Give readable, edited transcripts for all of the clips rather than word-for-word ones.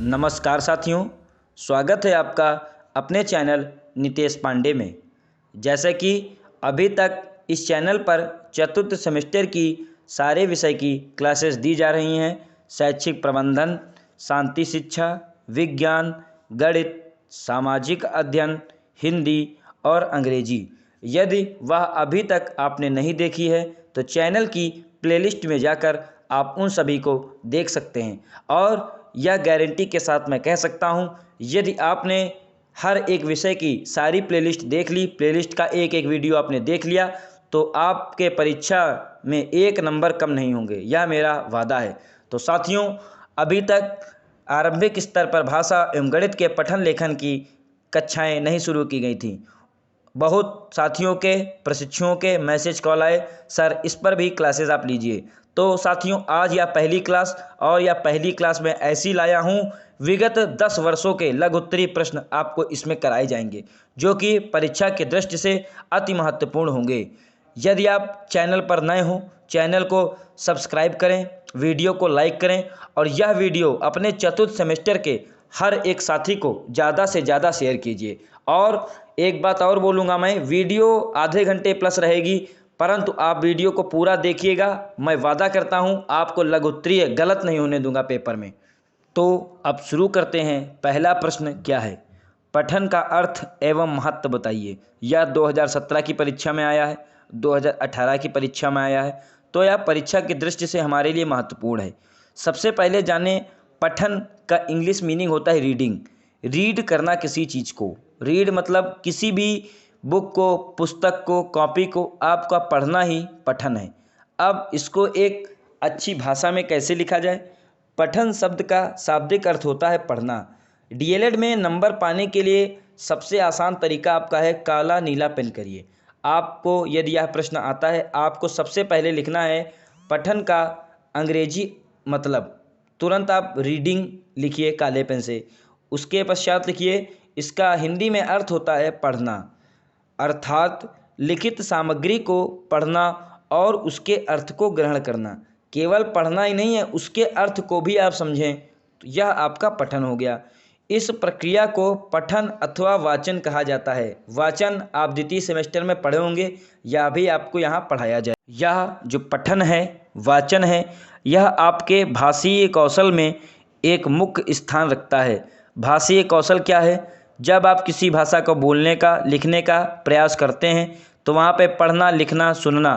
नमस्कार साथियों, स्वागत है आपका अपने चैनल नितेश पांडे में। जैसे कि अभी तक इस चैनल पर चतुर्थ सेमेस्टर की सारे विषय की क्लासेस दी जा रही हैं। शैक्षिक प्रबंधन, शांति शिक्षा, विज्ञान, गणित, सामाजिक अध्ययन, हिंदी और अंग्रेजी। यदि वह अभी तक आपने नहीं देखी है तो चैनल की प्लेलिस्ट में जाकर आप उन सभी को देख सकते हैं। और यह गारंटी के साथ मैं कह सकता हूं, यदि आपने हर एक विषय की सारी प्लेलिस्ट देख ली, प्लेलिस्ट का एक एक वीडियो आपने देख लिया, तो आपके परीक्षा में 1 नंबर कम नहीं होंगे, यह मेरा वादा है। तो साथियों, अभी तक आरंभिक स्तर पर भाषा एवं गणित के पठन लेखन की कक्षाएं नहीं शुरू की गई थी। बहुत साथियों के, प्रशिक्षुओं के मैसेज कॉल आए, सर इस पर भी क्लासेस आप लीजिए। तो साथियों, आज यह पहली क्लास, और यह पहली क्लास में ऐसी लाया हूँ, विगत 10 वर्षों के लघु उत्तरीय प्रश्न आपको इसमें कराए जाएंगे, जो कि परीक्षा की दृष्टि से अति महत्वपूर्ण होंगे। यदि आप चैनल पर नए हो, चैनल को सब्सक्राइब करें, वीडियो को लाइक करें, और यह वीडियो अपने चतुर्थ सेमेस्टर के हर एक साथी को ज़्यादा से ज़्यादा शेयर कीजिए। और एक बात और बोलूँगा, मैं वीडियो आधे घंटे प्लस रहेगी, परंतु आप वीडियो को पूरा देखिएगा। मैं वादा करता हूँ आपको लघु उत्तरीय गलत नहीं होने दूंगा पेपर में। तो अब शुरू करते हैं। पहला प्रश्न क्या है? पठन का अर्थ एवं महत्व बताइए। यह 2017 की परीक्षा में आया है, 2018 की परीक्षा में आया है, तो यह परीक्षा की दृष्टि से हमारे लिए महत्वपूर्ण है। सबसे पहले जाने, पठन का इंग्लिश मीनिंग होता है रीडिंग। रीड करना किसी चीज़ को। रीड मतलब किसी भी बुक को, पुस्तक को, कॉपी को आपका पढ़ना ही पठन है। अब इसको एक अच्छी भाषा में कैसे लिखा जाए? पठन शब्द का शाब्दिक अर्थ होता है पढ़ना। डीएलएड में नंबर पाने के लिए सबसे आसान तरीका आपका है काला नीला पेन करिए। आपको यदि यह प्रश्न आता है, आपको सबसे पहले लिखना है पठन का अंग्रेजी मतलब। तुरंत आप रीडिंग लिखिए काले पेन से। उसके पश्चात लिखिए इसका हिंदी में अर्थ होता है पढ़ना, अर्थात लिखित सामग्री को पढ़ना और उसके अर्थ को ग्रहण करना। केवल पढ़ना ही नहीं है, उसके अर्थ को भी आप समझें, तो यह आपका पठन हो गया। इस प्रक्रिया को पठन अथवा वाचन कहा जाता है। वाचन आप द्वितीय सेमेस्टर में पढ़े होंगे, यह भी आपको यहाँ पढ़ाया जाए। यह जो पठन है, वाचन है, यह आपके भाषीय कौशल में एक मुख्य स्थान रखता है। भाषीय कौशल क्या है? जब आप किसी भाषा को बोलने का, लिखने का प्रयास करते हैं, तो वहाँ पे पढ़ना, लिखना, सुनना,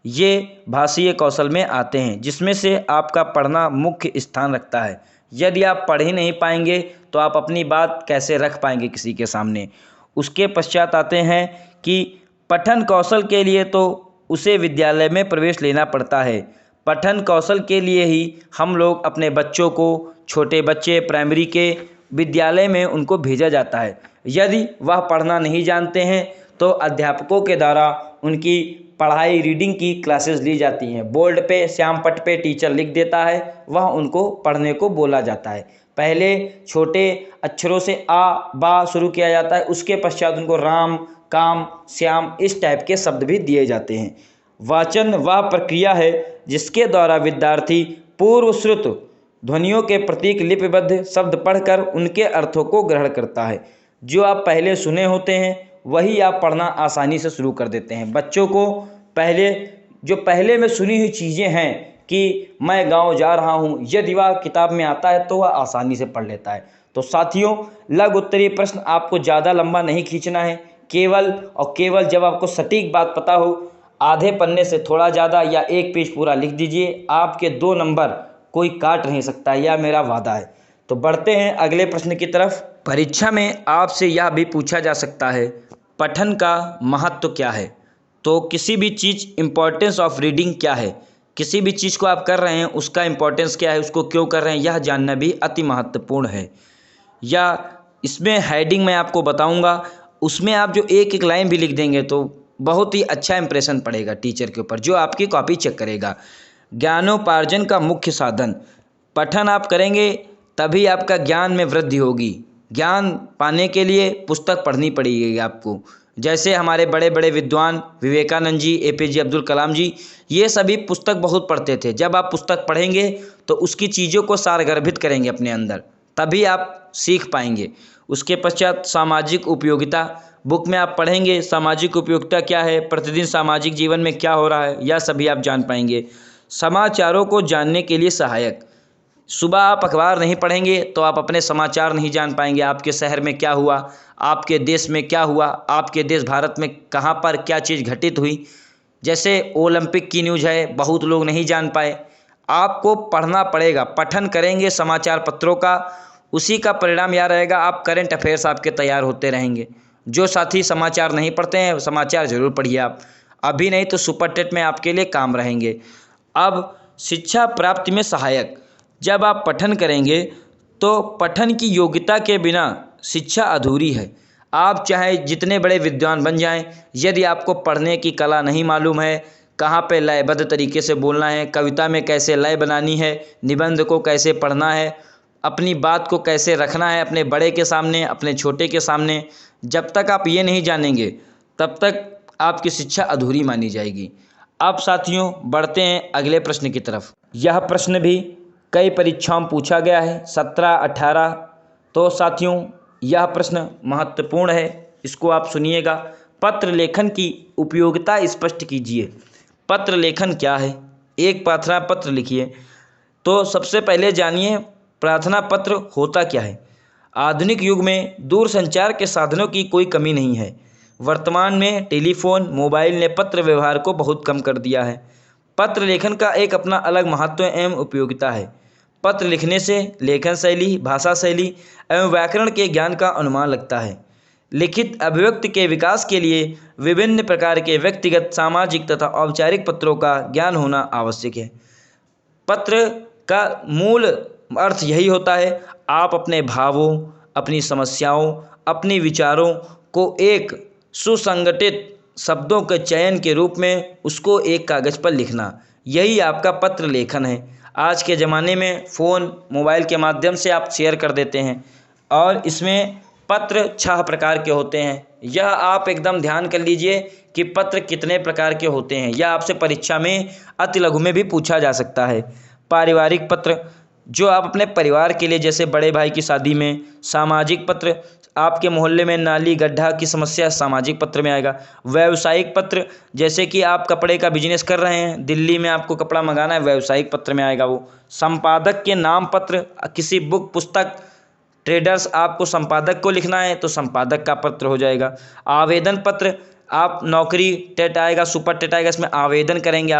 ये भाषीय कौशल में आते हैं, जिसमें से आपका पढ़ना मुख्य स्थान रखता है। यदि आप पढ़ ही नहीं पाएंगे तो आप अपनी बात कैसे रख पाएंगे किसी के सामने? उसके पश्चात आते हैं कि पठन कौशल के लिए तो उसे विद्यालय में प्रवेश लेना पड़ता है। पठन कौशल के लिए ही हम लोग अपने बच्चों को, छोटे बच्चे प्राइमरी के, विद्यालय में उनको भेजा जाता है। यदि वह पढ़ना नहीं जानते हैं तो अध्यापकों के द्वारा उनकी पढ़ाई, रीडिंग की क्लासेस ली जाती हैं। बोर्ड पे, श्याम पट्ट पे टीचर लिख देता है, वह उनको पढ़ने को बोला जाता है। पहले छोटे अक्षरों से आ, बा शुरू किया जाता है, उसके पश्चात उनको राम, काम, श्याम इस टाइप के शब्द भी दिए जाते हैं। वाचन वह प्रक्रिया है जिसके द्वारा विद्यार्थी पूर्वश्रुत ध्वनियों के प्रतीक लिपिबद्ध शब्द पढ़कर उनके अर्थों को ग्रहण करता है। जो आप पहले सुने होते हैं वही आप पढ़ना आसानी से शुरू कर देते हैं। बच्चों को पहले में सुनी हुई चीज़ें हैं कि मैं गांव जा रहा हूं, यदि वह किताब में आता है तो वह आसानी से पढ़ लेता है। तो साथियों, लघु उत्तरीय प्रश्न आपको ज़्यादा लंबा नहीं खींचना है। केवल और केवल जब आपको सटीक बात पता हो, आधे पन्ने से थोड़ा ज़्यादा या 1 पेज पूरा लिख दीजिए। आपके 2 नंबर कोई काट नहीं सकता, यह मेरा वादा है। तो बढ़ते हैं अगले प्रश्न की तरफ। परीक्षा में आपसे यह भी पूछा जा सकता है, पठन का महत्व क्या है? तो किसी भी चीज़, इम्पोर्टेंस ऑफ रीडिंग क्या है? किसी भी चीज़ को आप कर रहे हैं, उसका इम्पोर्टेंस क्या है, उसको क्यों कर रहे हैं, यह जानना भी अति महत्वपूर्ण है। या इसमें हेडिंग मैं आपको बताऊंगा, उसमें आप जो एक एक लाइन भी लिख देंगे तो बहुत ही अच्छा इंप्रेशन पड़ेगा टीचर के ऊपर, जो आपकी कॉपी चेक करेगा। ज्ञानोपार्जन का मुख्य साधन। पठन आप करेंगे तभी आपका ज्ञान में वृद्धि होगी। ज्ञान पाने के लिए पुस्तक पढ़नी पड़ेगी आपको। जैसे हमारे बड़े बड़े विद्वान विवेकानंद जी, एपीजे अब्दुल कलाम जी, ये सभी पुस्तक बहुत पढ़ते थे। जब आप पुस्तक पढ़ेंगे तो उसकी चीज़ों को सारगर्भित करेंगे अपने अंदर, तभी आप सीख पाएंगे। उसके पश्चात सामाजिक उपयोगिता, बुक में आप पढ़ेंगे सामाजिक उपयोगिता क्या है, प्रतिदिन सामाजिक जीवन में क्या हो रहा है, यह सभी आप जान पाएंगे। समाचारों को जानने के लिए सहायक, सुबह आप अखबार नहीं पढ़ेंगे तो आप अपने समाचार नहीं जान पाएंगे। आपके शहर में क्या हुआ, आपके देश में क्या हुआ, आपके देश भारत में कहाँ पर क्या चीज़ घटित हुई। जैसे ओलंपिक की न्यूज़ है, बहुत लोग नहीं जान पाए। आपको पढ़ना पड़ेगा, पठन करेंगे समाचार पत्रों का, उसी का परिणाम यह रहेगा आप करंट अफेयर्स आपके तैयार होते रहेंगे। जो साथी समाचार नहीं पढ़ते हैं, समाचार ज़रूर पढ़िए आप, अभी नहीं तो सुपर टेट में आपके लिए काम रहेंगे। अब शिक्षा प्राप्ति में सहायक, जब आप पठन करेंगे तो पठन की योग्यता के बिना शिक्षा अधूरी है। आप चाहे जितने बड़े विद्वान बन जाएं, यदि आपको पढ़ने की कला नहीं मालूम है, कहाँ पे लयबद्ध तरीके से बोलना है, कविता में कैसे लय बनानी है, निबंध को कैसे पढ़ना है, अपनी बात को कैसे रखना है अपने बड़े के सामने, अपने छोटे के सामने, जब तक आप ये नहीं जानेंगे तब तक आपकी शिक्षा अधूरी मानी जाएगी। अब साथियों बढ़ते हैं अगले प्रश्न की तरफ। यह प्रश्न भी कई परीक्षाओं में पूछा गया है, 17, 18। तो साथियों यह प्रश्न महत्वपूर्ण है, इसको आप सुनिएगा। पत्र लेखन की उपयोगिता स्पष्ट कीजिए। पत्र लेखन क्या है? एक प्रार्थना पत्र लिखिए। तो सबसे पहले जानिए प्रार्थना पत्र होता क्या है। आधुनिक युग में दूरसंचार के साधनों की कोई कमी नहीं है। वर्तमान में टेलीफोन, मोबाइल ने पत्र व्यवहार को बहुत कम कर दिया है। पत्र लेखन का एक अपना अलग महत्व एवं उपयोगिता है। पत्र लिखने से लेखन शैली, भाषा शैली एवं व्याकरण के ज्ञान का अनुमान लगता है। लिखित अभिव्यक्ति के विकास के लिए विभिन्न प्रकार के व्यक्तिगत, सामाजिक तथा औपचारिक पत्रों का ज्ञान होना आवश्यक है। पत्र का मूल अर्थ यही होता है, आप अपने भावों, अपनी समस्याओं, अपने विचारों को एक सुसंगठित शब्दों के चयन के रूप में उसको एक कागज़ पर लिखना, यही आपका पत्र लेखन है। आज के ज़माने में फ़ोन, मोबाइल के माध्यम से आप शेयर कर देते हैं और इसमें पत्र 6 प्रकार के होते हैं। यह आप एकदम ध्यान कर लीजिए कि पत्र कितने प्रकार के होते हैं। यह आपसे परीक्षा में अति लघु में भी पूछा जा सकता है। पारिवारिक पत्र, जो आप अपने परिवार के लिए, जैसे बड़े भाई की शादी में। सामाजिक पत्र, आपके मोहल्ले में नाली गड्ढा की समस्या सामाजिक पत्र में आएगा। व्यावसायिक पत्र, जैसे कि आप कपड़े का बिजनेस कर रहे हैं, दिल्ली में आपको कपड़ा मंगाना है, व्यावसायिक पत्र में आएगा वो। संपादक के नाम पत्र, किसी बुक, पुस्तक, ट्रेडर्स, आपको संपादक को लिखना है तो संपादक का पत्र हो जाएगा। आवेदन पत्र, आप नौकरी, टेट आएगा, सुपर टेट आएगा, इसमें आवेदन करेंगे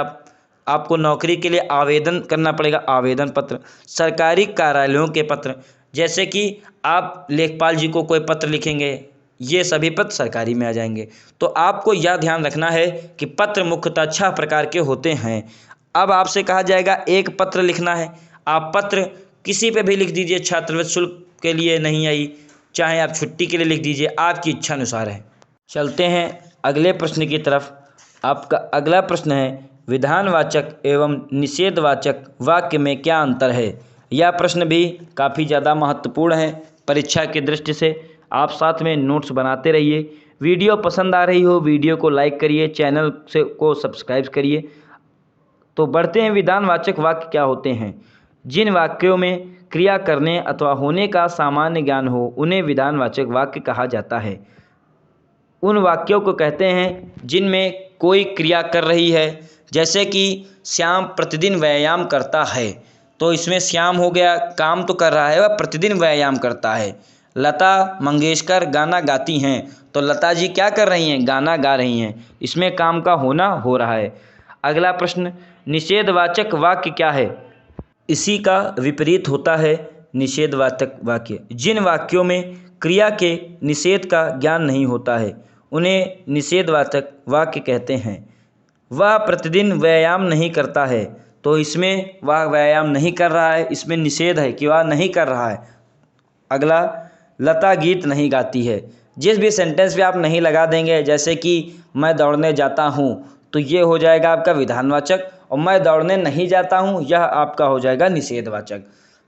आपको नौकरी के लिए आवेदन करना पड़ेगा, आवेदन पत्र। सरकारी कार्यालयों के पत्र, जैसे कि आप लेखपाल जी को कोई पत्र लिखेंगे, ये सभी पत्र सरकारी में आ जाएंगे। तो आपको यह ध्यान रखना है कि पत्र मुख्यतः 6 प्रकार के होते हैं। अब आपसे कहा जाएगा एक पत्र लिखना है, आप पत्र किसी पे भी लिख दीजिए, छात्रवृत्ति शुल्क के लिए नहीं आई, चाहे आप छुट्टी के लिए लिख दीजिए, आपकी इच्छा अनुसार है। चलते हैं अगले प्रश्न की तरफ। आपका अगला प्रश्न है, विधानवाचक एवं निषेधवाचक वाक्य में क्या अंतर है? यह प्रश्न भी काफ़ी ज़्यादा महत्वपूर्ण है परीक्षा की दृष्टि से। आप साथ में नोट्स बनाते रहिए। वीडियो पसंद आ रही हो, वीडियो को लाइक करिए, चैनल को सब्सक्राइब करिए। तो बढ़ते हैं, विधानवाचक वाक्य क्या होते हैं? जिन वाक्यों में क्रिया करने अथवा होने का सामान्य ज्ञान हो उन्हें विधानवाचक वाक्य कहा जाता है। उन वाक्यों को कहते हैं जिनमें कोई क्रिया कर रही है, जैसे कि श्याम प्रतिदिन व्यायाम करता है, तो इसमें श्याम हो गया, काम तो कर रहा है, वह प्रतिदिन व्यायाम करता है। लता मंगेशकर गाना गाती हैं, तो लता जी क्या कर रही हैं? गाना गा रही हैं, इसमें काम का होना हो रहा है। अगला प्रश्न, निषेधवाचक वाक्य क्या है? इसी का विपरीत होता है निषेधवाचक वाक्य। जिन वाक्यों में क्रिया के निषेध का ज्ञान नहीं होता है उन्हें निषेधवाचक वाक्य कहते हैं। वह प्रतिदिन व्यायाम नहीं करता है, तो इसमें वह व्यायाम नहीं कर रहा है, इसमें निषेध है कि वह नहीं कर रहा है। अगला, लता गीत नहीं गाती है। जिस भी सेंटेंस पे आप नहीं लगा देंगे, जैसे कि मैं दौड़ने जाता हूँ, तो ये हो जाएगा आपका विधानवाचक, और मैं दौड़ने नहीं जाता हूँ यह आपका हो जाएगा निषेधवाचक।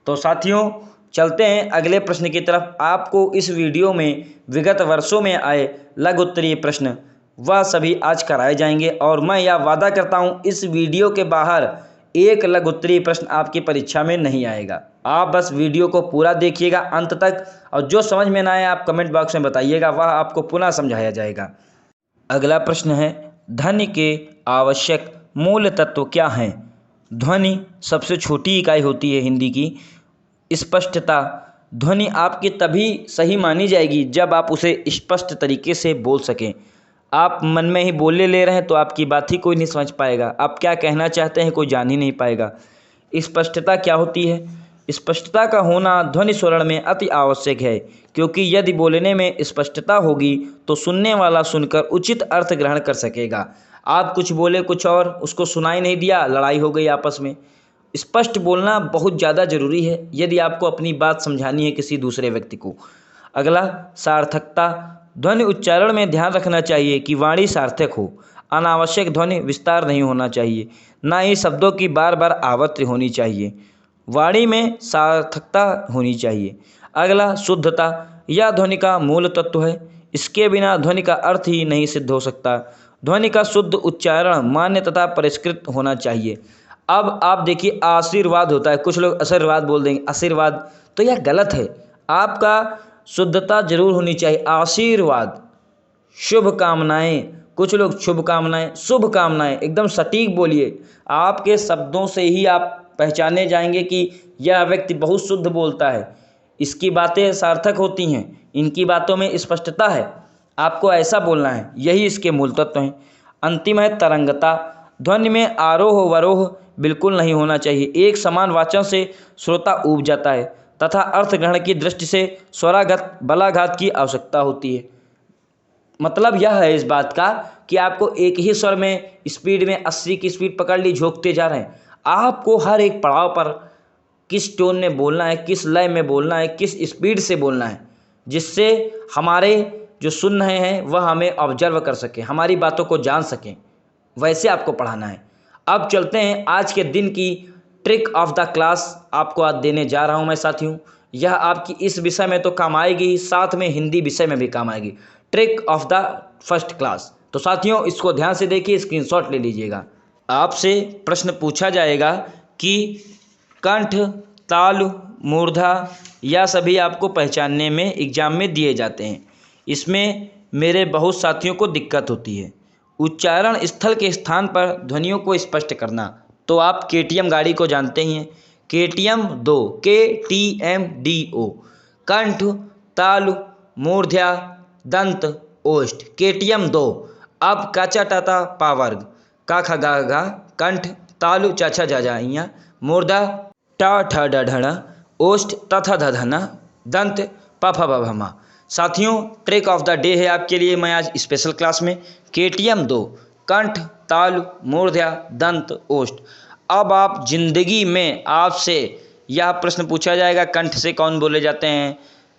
तो साथियों चलते हैं अगले प्रश्न की तरफ। आपको इस वीडियो में विगत वर्षों में आए लघु उत्तरीय प्रश्न वह सभी आज कराए जाएंगे, और मैं यह वादा करता हूँ इस वीडियो के बाहर एक लघु उत्तरीय प्रश्न आपकी परीक्षा में नहीं आएगा। आप बस वीडियो को पूरा देखिएगा अंत तक, और जो समझ में ना आए आप कमेंट बॉक्स में बताइएगा, वह आपको पुनः समझाया जाएगा। अगला प्रश्न है, ध्वनि के आवश्यक मूल तत्व क्या हैं? ध्वनि सबसे छोटी इकाई होती है हिंदी की। स्पष्टता, ध्वनि आपकी तभी सही मानी जाएगी जब आप उसे स्पष्ट तरीके से बोल सकें। आप मन में ही बोले ले रहे हैं तो आपकी बात ही कोई नहीं समझ पाएगा, आप क्या कहना चाहते हैं कोई जान ही नहीं पाएगा। स्पष्टता क्या होती है? स्पष्टता का होना ध्वनि स्वरण में अति आवश्यक है, क्योंकि यदि बोलने में स्पष्टता होगी तो सुनने वाला सुनकर उचित अर्थ ग्रहण कर सकेगा। आप कुछ बोले कुछ और, उसको सुनाई नहीं दिया, लड़ाई हो गई आपस में। स्पष्ट बोलना बहुत ज़्यादा ज़रूरी है यदि आपको अपनी बात समझानी है किसी दूसरे व्यक्ति को। अगला, सार्थकता, ध्वनि उच्चारण में ध्यान रखना चाहिए कि वाणी सार्थक हो। अनावश्यक ध्वनि विस्तार नहीं होना चाहिए, ना ही शब्दों की बार बार आवृत्ति होनी चाहिए। वाणी में सार्थकता होनी चाहिए। अगला, शुद्धता, यह ध्वनि का मूल तत्व है। इसके बिना ध्वनि का अर्थ ही नहीं सिद्ध हो सकता। ध्वनि का शुद्ध उच्चारण मान्य तथा परिष्कृत होना चाहिए। अब आप देखिए, आशीर्वाद होता है, कुछ लोग आशीर्वाद बोल देंगे, आशीर्वाद, तो यह गलत है। आपका शुद्धता जरूर होनी चाहिए। आशीर्वाद, शुभ कामनाएं, कुछ लोग शुभ कामनाएं, शुभ कामनाएं, एकदम सटीक बोलिए। आपके शब्दों से ही आप पहचाने जाएंगे कि यह व्यक्ति बहुत शुद्ध बोलता है, इसकी बातें सार्थक होती हैं, इनकी बातों में स्पष्टता है। आपको ऐसा बोलना है, यही इसके मूल तत्व हैं। अंतिम है तरंगता, ध्वनि में आरोह वरोह बिल्कुल नहीं होना चाहिए। एक समान वाचन से श्रोता ऊब जाता है तथा अर्थ ग्रहण की दृष्टि से स्वराघात बलाघात की आवश्यकता होती है। मतलब यह है इस बात का कि आपको एक ही स्वर में स्पीड में 80 की स्पीड पकड़ ली, झोंकते जा रहे हैं। आपको हर एक पड़ाव पर किस टोन में बोलना है, किस लय में बोलना है, किस स्पीड से बोलना है, जिससे हमारे जो सुन रहे हैं वह हमें ऑब्जर्व कर सकें, हमारी बातों को जान सकें, वैसे आपको पढ़ाना है। अब चलते हैं आज के दिन की ट्रिक ऑफ द क्लास आपको आज देने जा रहा हूं मैं साथियों। यह आपकी इस विषय में तो काम आएगी, साथ में हिंदी विषय में भी काम आएगी। Trick of the first class. तो साथियों इसको ध्यान से देखिए, स्क्रीनशॉट ले लीजिएगा। आपसे प्रश्न पूछा जाएगा कि कंठ, ताल, मूर्धा, यह सभी आपको पहचानने में एग्जाम में दिए जाते हैं। इसमें मेरे बहुत साथियों को दिक्कत होती है। उच्चारण स्थल के स्थान पर ध्वनियों को स्पष्ट करना। तो आप केटीएम गाड़ी को जानते ही हैं, केटीएम 2, KTMDO, कंठ, तालु, मूर्ध्या, दंत, ओष्ठ, KTM 2। अब काचा टाटा पावर्ग, का ख गा घा, कंठ, तालु चाचा जा जाइया, मूर्धा टा ठ ड ढ, ओष्ठ तथा धधना, दंत प फ ब भमा। साथियों ट्रिक ऑफ द डे है आपके लिए मैं आज स्पेशल क्लास में, KTM 2, कंठ, तालु, मूर्धा, दंत, ओष्ठ। अब आप जिंदगी में आपसे यह प्रश्न पूछा जाएगा, कंठ से कौन बोले जाते हैं,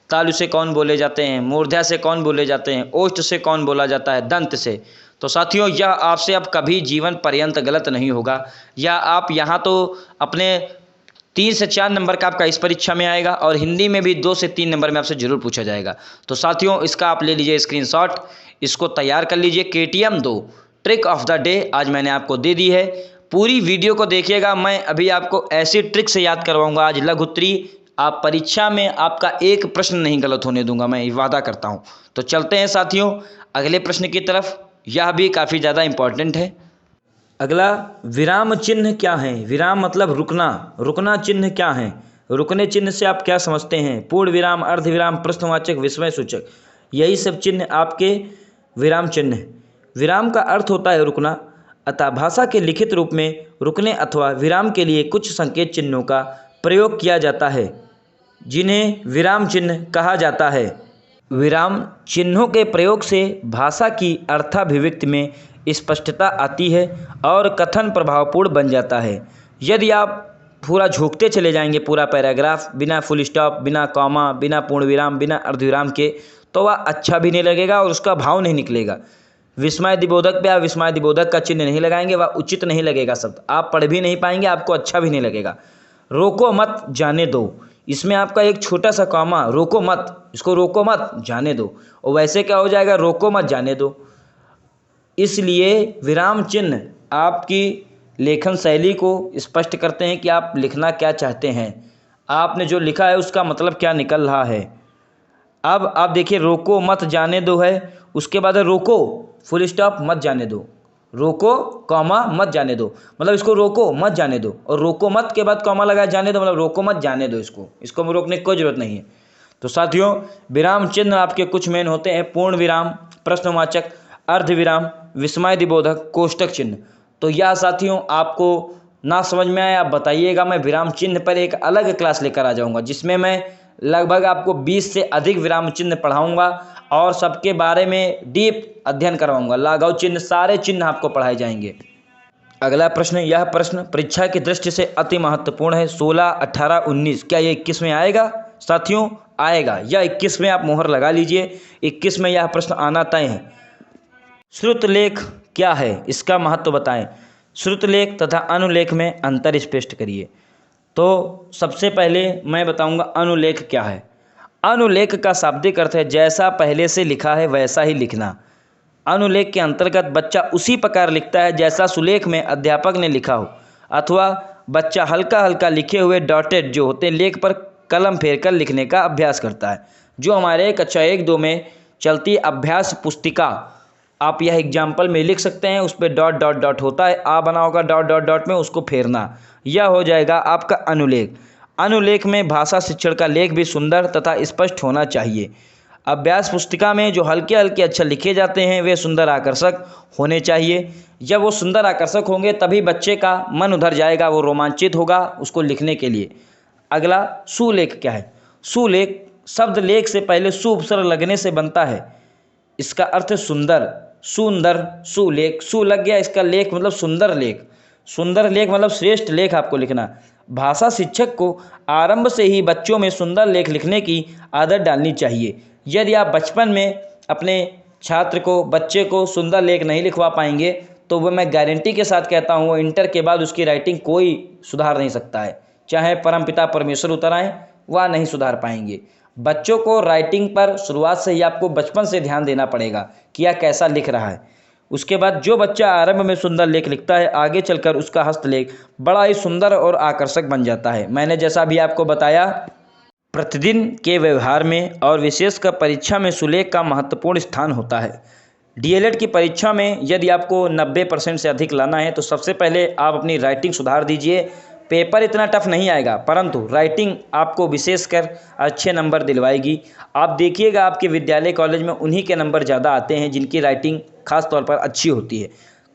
तालु से कौन बोले जाते हैं, मूर्धा से कौन बोले जाते हैं, ओष्ठ से कौन बोला जाता है, दंत से। तो साथियों यह आपसे अब कभी जीवन पर्यंत गलत नहीं होगा। या आप यहाँ तो अपने 3 से 4 नंबर का आपका इस परीक्षा में आएगा, और हिंदी में भी 2 से 3 नंबर में आपसे जरूर पूछा जाएगा। तो साथियों इसका आप ले लीजिए स्क्रीनशॉट, इसको तैयार कर लीजिए। KTM 2 trick of the day आज मैंने आपको दे दी है। पूरी वीडियो को देखिएगा, मैं अभी आपको ऐसी ट्रिक से याद करवाऊंगा आज लघु उत्तरीय, आप परीक्षा में आपका एक प्रश्न नहीं गलत होने दूंगा, मैं वादा करता हूं। तो चलते हैं साथियों अगले प्रश्न की तरफ, यह भी काफ़ी ज़्यादा इंपॉर्टेंट है। अगला, विराम चिन्ह क्या है? विराम मतलब रुकना, रुकना चिन्ह क्या है? रुकने चिन्ह से आप क्या समझते हैं? पूर्ण विराम, अर्धविराम, प्रश्नवाचक, विस्मय सूचक, यही सब चिन्ह आपके विराम चिन्ह हैं। विराम का अर्थ होता है रुकना, अतः भाषा के लिखित रूप में रुकने अथवा विराम के लिए कुछ संकेत चिन्हों का प्रयोग किया जाता है, जिन्हें विराम चिन्ह कहा जाता है। विराम चिन्हों के प्रयोग से भाषा की अर्थाभिव्यक्ति में स्पष्टता आती है और कथन प्रभावपूर्ण बन जाता है। यदि आप पूरा झोंकते चले जाएंगे पूरा पैराग्राफ बिना फुल स्टॉप, बिना कॉमा, बिना पूर्ण विराम, बिना अर्धविराम के, तो वह अच्छा भी नहीं लगेगा और उसका भाव नहीं निकलेगा। विस्मय दिबोधक पे आप विस्मय दिबोधक का चिन्ह नहीं लगाएंगे, वह उचित नहीं लगेगा शब्द, आप पढ़ भी नहीं पाएंगे, आपको अच्छा भी नहीं लगेगा। रोको मत, जाने दो, इसमें आपका एक छोटा सा कॉमा, रोको मत, इसको रोको मत, जाने दो, और वैसे क्या हो जाएगा, रोको मत, जाने दो। इसलिए विराम चिन्ह आपकी लेखन शैली को स्पष्ट करते हैं कि आप लिखना क्या चाहते हैं, आपने जो लिखा है उसका मतलब क्या निकल रहा है। अब आप देखिए, रोको मत जाने दो है, उसके बाद है रोको फुल स्टॉप मत जाने दो, रोको कॉमा मत जाने दो, मतलब इसको रोको मत जाने दो, और रोको मत के बाद कॉमा लगा जाने दो, मतलब रोको मत जाने दो, इसको रोकने की कोई ज़रूरत नहीं है। तो साथियों, विराम चिन्ह आपके कुछ मेन होते हैं: पूर्ण विराम, प्रश्नवाचक, अर्ध विराम, विस्मयदिबोधक, कोष्टक चिन्ह। तो यह साथियों आपको ना समझ में आए आप बताइएगा, मैं विराम चिन्ह पर एक अलग क्लास लेकर आ जाऊंगा, जिसमें मैं लगभग आपको 20 से अधिक विराम चिन्ह पढ़ाऊंगा और सबके बारे में डीप अध्ययन करवाऊंगा। लाघव चिन्ह, सारे चिन्ह आपको पढ़ाए जाएंगे। अगला प्रश्न, यह प्रश्न परीक्षा की दृष्टि से अति महत्वपूर्ण है। 16, 18, 19, क्या ये 21 में आएगा? साथियों आएगा, यह 21 में आप मोहर लगा लीजिए, 21 में यह प्रश्न आना तय है। श्रुतलेख क्या है, इसका महत्व बताएं। श्रुतलेख तथा अनुलेख में अंतर स्पष्ट करिए। तो सबसे पहले मैं बताऊंगा अनुलेख क्या है। अनुलेख का शाब्दिक अर्थ है जैसा पहले से लिखा है वैसा ही लिखना। अनुलेख के अंतर्गत बच्चा उसी प्रकार लिखता है जैसा सुलेख में अध्यापक ने लिखा हो, अथवा बच्चा हल्का हल्का लिखे हुए डॉटेड जो होते हैं लेख पर कलम फेर कर लिखने का अभ्यास करता है। जो हमारे कक्षा 1-2 में चलती अभ्यास पुस्तिका, आप यह एग्जाम्पल में लिख सकते हैं, उस पर डॉट डॉट डॉट होता है, आ बना होगा डॉट डॉट डॉट में, उसको फेरना, यह हो जाएगा आपका अनुलेख। अनुलेख में भाषा शिक्षण का लेख भी सुंदर तथा स्पष्ट होना चाहिए। अभ्यास पुस्तिका में जो हल्के हल्के अक्षर लिखे जाते हैं वे सुंदर आकर्षक होने चाहिए। जब वो सुंदर आकर्षक होंगे तभी बच्चे का मन उधर जाएगा, वो रोमांचित होगा उसको लिखने के लिए। अगला सुलेख क्या है। सुलेख शब्द लेख से पहले सु उपसर्ग लगने से बनता है। इसका अर्थ है सुंदर, सुंदर, सुलेख, सु लग गया, इसका लेख मतलब सुंदर लेख। सुंदर लेख मतलब श्रेष्ठ लेख आपको लिखना। भाषा शिक्षक को आरंभ से ही बच्चों में सुंदर लेख लिखने की आदत डालनी चाहिए। यदि आप बचपन में अपने छात्र को, बच्चे को सुंदर लेख नहीं लिखवा पाएंगे तो वह, मैं गारंटी के साथ कहता हूँ, इंटर के बाद उसकी राइटिंग कोई सुधार नहीं सकता है। चाहे परमपिता परमेश्वर उतर आए, वह नहीं सुधार पाएंगे। बच्चों को राइटिंग पर शुरुआत से ही आपको बचपन से ध्यान देना पड़ेगा कि यह कैसा लिख रहा है। उसके बाद जो बच्चा आरंभ में सुंदर लेख लिखता है, आगे चलकर उसका हस्तलेख बड़ा ही सुंदर और आकर्षक बन जाता है। मैंने जैसा भी आपको बताया, प्रतिदिन के व्यवहार में और विशेषकर परीक्षा में सुलेख का महत्वपूर्ण स्थान होता है। डीएलएड की परीक्षा में यदि आपको 90% से अधिक लाना है तो सबसे पहले आप अपनी राइटिंग सुधार दीजिए। पेपर इतना टफ नहीं आएगा, परंतु राइटिंग आपको विशेषकर अच्छे नंबर दिलवाएगी। आप देखिएगा आपके विद्यालय कॉलेज में उन्हीं के नंबर ज़्यादा आते हैं जिनकी राइटिंग खास तौर पर अच्छी होती है,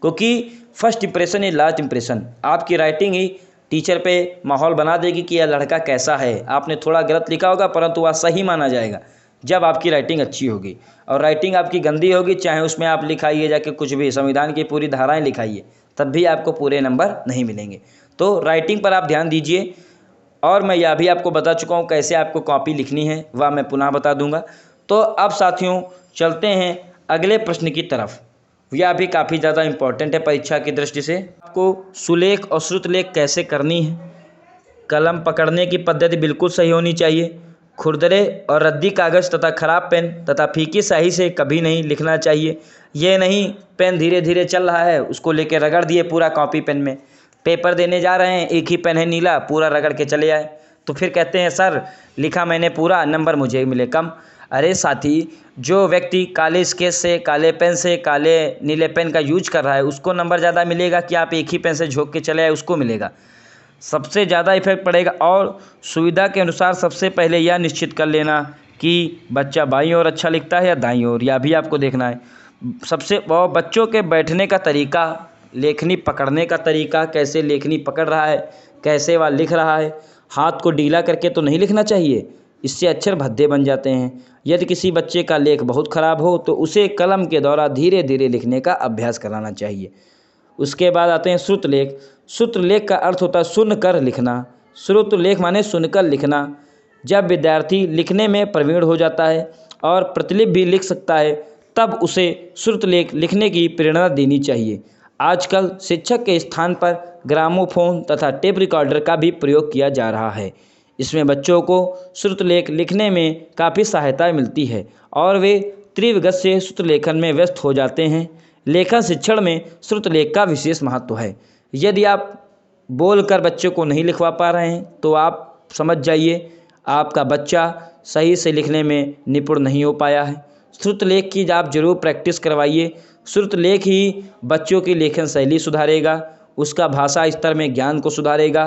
क्योंकि first impression is last impression. आपकी राइटिंग ही टीचर पे माहौल बना देगी कि यह लड़का कैसा है। आपने थोड़ा गलत लिखा होगा परंतु वह सही माना जाएगा जब आपकी राइटिंग अच्छी होगी। और राइटिंग आपकी गंदी होगी, चाहे उसमें आप लिखाइए जाके कुछ भी, संविधान की पूरी धाराएं लिखाइए, तब भी आपको पूरे नंबर नहीं मिलेंगे। तो राइटिंग पर आप ध्यान दीजिए। और मैं यह भी आपको बता चुका हूँ कैसे आपको कॉपी लिखनी है, वह मैं पुनः बता दूंगा। तो अब साथियों चलते हैं अगले प्रश्न की तरफ। यह भी काफ़ी ज़्यादा इम्पोर्टेंट है परीक्षा की दृष्टि से। आपको सुलेख और श्रुतलेख कैसे करनी है। कलम पकड़ने की पद्धति बिल्कुल सही होनी चाहिए। खुरदरे और रद्दी कागज़ तथा खराब पेन तथा फीकी स्याही से कभी नहीं लिखना चाहिए। ये नहीं पेन धीरे धीरे चल रहा है उसको लेके रगड़ दिए पूरा कॉपी पेन में। पेपर देने जा रहे हैं, एक ही पेन है नीला, पूरा रगड़ के चले आए, तो फिर कहते हैं सर लिखा मैंने पूरा, नंबर मुझे मिले कम। अरे साथी, जो व्यक्ति काले स्केच से, काले पेन से, काले नीले पेन का यूज कर रहा है उसको नंबर ज़्यादा मिलेगा कि आप एक ही पेन से झोंक के चले आए उसको मिलेगा? सबसे ज़्यादा इफेक्ट पड़ेगा। और सुविधा के अनुसार सबसे पहले यह निश्चित कर लेना कि बच्चा बाईं ओर अच्छा लिखता है या दाईं ओर, यह भी आपको देखना है। सबसे बच्चों के बैठने का तरीका, लेखनी पकड़ने का तरीका, कैसे लेखनी पकड़ रहा है, कैसे वह लिख रहा है। हाथ को ढीला करके तो नहीं लिखना चाहिए, इससे अक्षर भद्दे बन जाते हैं। यदि किसी बच्चे का लेख बहुत ख़राब हो तो उसे कलम के द्वारा धीरे धीरे लिखने का अभ्यास कराना चाहिए। उसके बाद आते हैं श्रुतलेख। श्रुतलेख का अर्थ होता है सुनकर लिखना। श्रुतलेख माने सुनकर लिखना। जब विद्यार्थी लिखने में प्रवीण हो जाता है और प्रतिलिपि भी लिख सकता है तब उसे श्रुतलेख लिखने की प्रेरणा देनी चाहिए। आजकल शिक्षक के स्थान पर ग्रामोफोन तथा टेप रिकॉर्डर का भी प्रयोग किया जा रहा है। इसमें बच्चों को श्रुतलेख लिखने में काफ़ी सहायता मिलती है और वे तीव्र गति से श्रुतलेखन में व्यस्त हो जाते हैं। लेखन शिक्षण में श्रुतलेख का विशेष महत्व है। यदि आप बोलकर बच्चे को नहीं लिखवा पा रहे हैं तो आप समझ जाइए आपका बच्चा सही से लिखने में निपुण नहीं हो पाया है। श्रुतलेख की आप जरूर प्रैक्टिस करवाइए। श्रुतलेख ही बच्चों की लेखन शैली सुधारेगा, उसका भाषा स्तर में ज्ञान को सुधारेगा।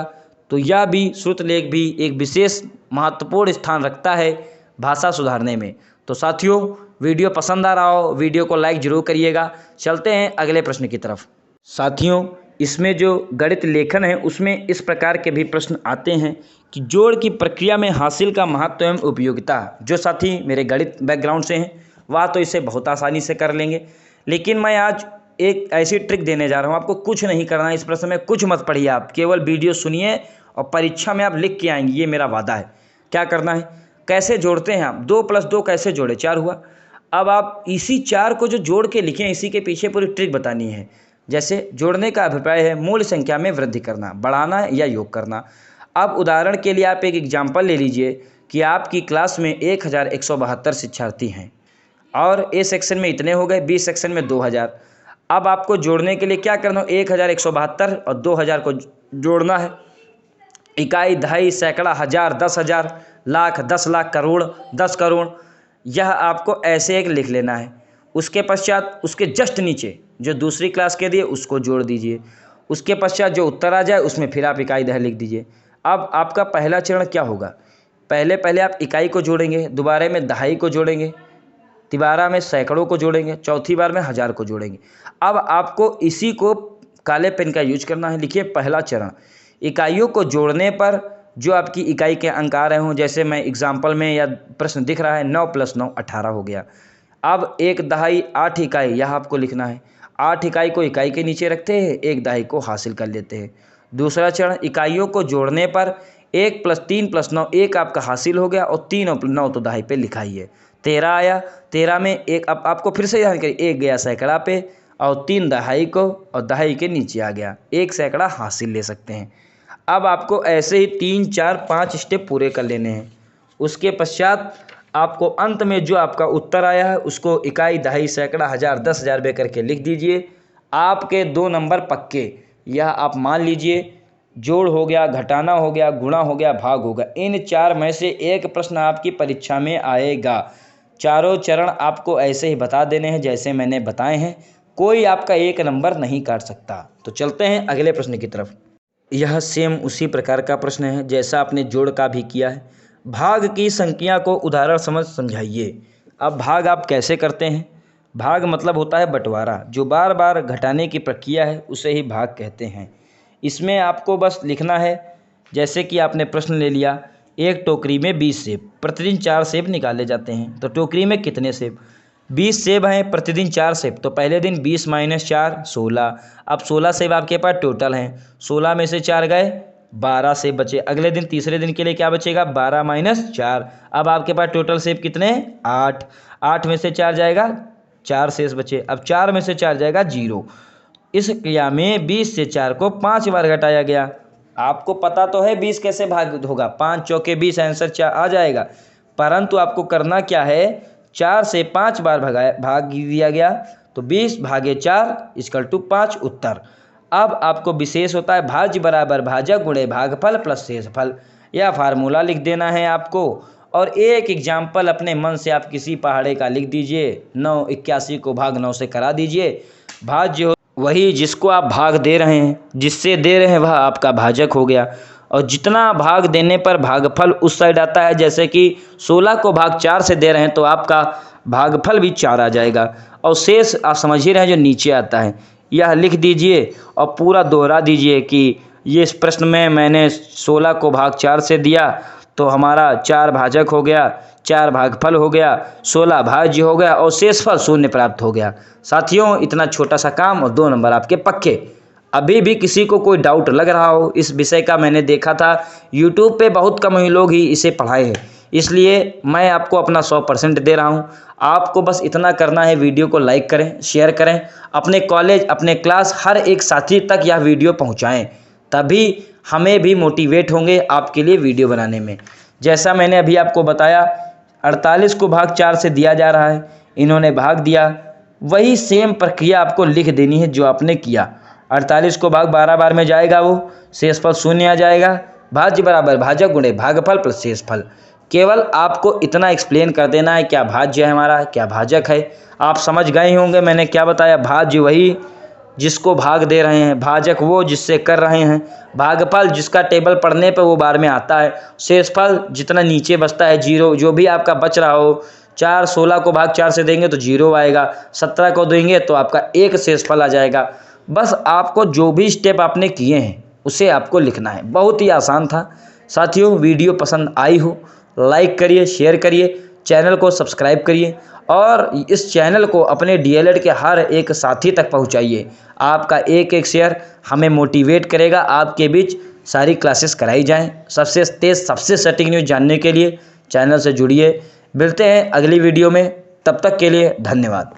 तो यह भी श्रुतलेख भी एक विशेष महत्वपूर्ण स्थान रखता है भाषा सुधारने में। तो साथियों, वीडियो पसंद आ रहा हो वीडियो को लाइक जरूर करिएगा। चलते हैं अगले प्रश्न की तरफ। साथियों, इसमें जो गणित लेखन है उसमें इस प्रकार के भी प्रश्न आते हैं कि जोड़ की प्रक्रिया में हासिल का महत्व एवं उपयोगिता। जो साथी मेरे गणित बैकग्राउंड से हैं वह तो इसे बहुत आसानी से कर लेंगे, लेकिन मैं आज एक ऐसी ट्रिक देने जा रहा हूँ। आपको कुछ नहीं करना है, इस प्रश्न में कुछ मत पढ़िए, आप केवल वीडियो सुनिए और परीक्षा में आप लिख के आएंगे, ये मेरा वादा है। क्या करना है, कैसे जोड़ते हैं आप, 2 + 2 कैसे जोड़े, 4 हुआ। अब आप इसी 4 को जो जोड़ के लिखें, इसी के पीछे पूरी ट्रिक बतानी है। जैसे जोड़ने का अभिप्राय है मूल संख्या में वृद्धि करना, बढ़ाना या योग करना। अब उदाहरण के लिए आप एक एग्जाम्पल ले लीजिए कि आपकी क्लास में 1172 शिक्षार्थी हैं और ए सेक्शन में इतने हो गए, बी सेक्शन में 2000। अब आपको जोड़ने के लिए क्या करना हो, 1172 और 2000 को जोड़ना है। इकाई, दहाई, सैकड़ा, हज़ार, 10,000, लाख, 10 लाख, करोड़, 10 करोड़, यह आपको ऐसे एक लिख लेना है। उसके पश्चात उसके जस्ट नीचे जो दूसरी क्लास के दिए उसको जोड़ दीजिए। उसके पश्चात जो उत्तर आ जाए उसमें फिर आप इकाई, दहाई लिख दीजिए। अब आपका पहला चरण क्या होगा, पहले आप इकाई को जोड़ेंगे, दोबारा में दहाई को जोड़ेंगे, तिबारा में सैकड़ों को जोड़ेंगे, चौथी बार में हज़ार को जोड़ेंगे। अब आपको इसी को काले पेन का यूज करना है। लिखिए पहला चरण, इकाइयों को जोड़ने पर जो आपकी इकाई के अंक आ रहे हों, जैसे मैं एग्जाम्पल में या प्रश्न दिख रहा है 9 + 9 18 हो गया। अब 1 दहाई 8 इकाई, यह आपको लिखना है। 8 इकाई को इकाई के नीचे रखते हैं, 1 दहाई को हासिल कर लेते हैं। दूसरा चरण, इकाइयों को जोड़ने पर 1 + 3 + 9 1 आपका हासिल हो गया और 3 और 9 तो दहाई पे लिखा ही है। 13 आया, 13 में एक, अब आपको फिर से ध्यान करिए, 1 गया सैकड़ा पे और 3 दहाई को और दहाई के नीचे आ गया, 1 सैकड़ा हासिल ले सकते हैं। अब आपको ऐसे ही 3, 4, 5 स्टेप पूरे कर लेने हैं। उसके पश्चात आपको अंत में जो आपका उत्तर आया है उसको इकाई, दहाई, सैकड़ा, हज़ार, 10,000 बे करके लिख दीजिए। आपके 2 नंबर पक्के, यह आप मान लीजिए। जोड़ हो गया, घटाना हो गया, गुणा हो गया, भाग हो गया, इन 4 में से एक प्रश्न आपकी परीक्षा में आएगा। चारों चरण आपको ऐसे ही बता देने हैं जैसे मैंने बताए हैं, कोई आपका 1 नंबर नहीं काट सकता। तो चलते हैं अगले प्रश्न की तरफ। यह सेम उसी प्रकार का प्रश्न है जैसा आपने जोड़ का भी किया है। भाग की संख्या को उदाहरण समझ समझाइए। अब भाग आप कैसे करते हैं, भाग मतलब होता है बंटवारा, जो बार बार घटाने की प्रक्रिया है उसे ही भाग कहते हैं। इसमें आपको बस लिखना है, जैसे कि आपने प्रश्न ले लिया, एक टोकरी में 20 सेब, प्रतिदिन 4 सेब निकाले जाते हैं, तो टोकरी में कितने सेब, 20 सेब हैं, प्रतिदिन 4 सेब, तो पहले दिन 20 - 4 16। अब 16 सेब आपके पास टोटल हैं, 16 में से 4 गए, 12 सेब बचे। अगले दिन तीसरे दिन के लिए क्या बचेगा, 12 - 4। अब आपके पास टोटल सेब कितने, 8, 8 में से 4 जाएगा, 4 शेष बचे। अब 4 में से 4 जाएगा 0। इस क्रिया में 20 से 4 को 5 बार घटाया गया। आपको पता तो है 20 कैसे भाग होगा, 5 चौके 20, आंसर 4 आ जाएगा। परंतु आपको करना क्या है, 4 से 5 बार भाग दिया गया, तो 20 भागे 4 = 5 उत्तर। अब आपको विशेष होता है भाज्य बराबर भाजक गुणे भागफल प्लस शेषफल, यह फार्मूला लिख देना है आपको। और एक एग्जाम्पल अपने मन से आप किसी पहाड़े का लिख दीजिए, 981 को भाग 9 से करा दीजिए। भाज्य हो वही जिसको आप भाग दे रहे हैं, जिससे दे रहे हैं वह आपका भाजक हो गया। और जितना भाग देने पर भागफल उस साइड आता है, जैसे कि 16 को भाग 4 से दे रहे हैं तो आपका भागफल भी 4 आ जाएगा। और शेष आप समझ ही रहे हैं जो नीचे आता है, यह लिख दीजिए और पूरा दोहरा दीजिए कि ये इस प्रश्न में मैंने 16 को भाग 4 से दिया तो हमारा 4 भाजक हो गया, 4 भागफल हो गया, 16 भाज्य हो गया और शेषफल 0 प्राप्त हो गया। साथियों, इतना छोटा सा काम और 2 नंबर आपके पक्के। अभी भी किसी को कोई डाउट लग रहा हो इस विषय का, मैंने देखा था यूट्यूब पे बहुत कम ही लोग ही इसे पढ़ाए हैं, इसलिए मैं आपको अपना 100% दे रहा हूँ। आपको बस इतना करना है, वीडियो को लाइक करें, शेयर करें, अपने कॉलेज, अपने क्लास, हर एक साथी तक यह वीडियो पहुँचाएँ, तभी हमें भी मोटिवेट होंगे आपके लिए वीडियो बनाने में। जैसा मैंने अभी आपको बताया, 48 को भाग 4 से दिया जा रहा है, इन्होंने भाग दिया, वही सेम प्रक्रिया आपको लिख देनी है जो आपने किया। 48 को भाग 12 बार में जाएगा वो शेषफल 0 आ जाएगा। भाज्य बराबर भाजक गुणे भागफल प्लस शेषफल। केवल आपको इतना एक्सप्लेन कर देना है क्या भाज्य है हमारा, क्या भाजक है। आप समझ गए होंगे मैंने क्या बताया। भाज्य वही जिसको भाग दे रहे हैं, भाजक वो जिससे कर रहे हैं, भागफल जिसका टेबल पढ़ने पर वो बार में आता है, शेषफल जितना नीचे बचता है जीरो, जो भी आपका बच रहा हो। 4 16 को भाग 4 से देंगे तो 0 आएगा, 17 को देंगे तो आपका 1 शेषफल आ जाएगा। बस आपको जो भी स्टेप आपने किए हैं उसे आपको लिखना है। बहुत ही आसान था। साथियों, वीडियो पसंद आई हो लाइक करिए, शेयर करिए, चैनल को सब्सक्राइब करिए और इस चैनल को अपने डीएलएड के हर एक साथी तक पहुंचाइए। आपका एक एक शेयर हमें मोटिवेट करेगा आपके बीच सारी क्लासेस कराई जाएं। सबसे तेज़ सबसे सटीक न्यूज़ जानने के लिए चैनल से जुड़िए। मिलते हैं अगली वीडियो में, तब तक के लिए धन्यवाद।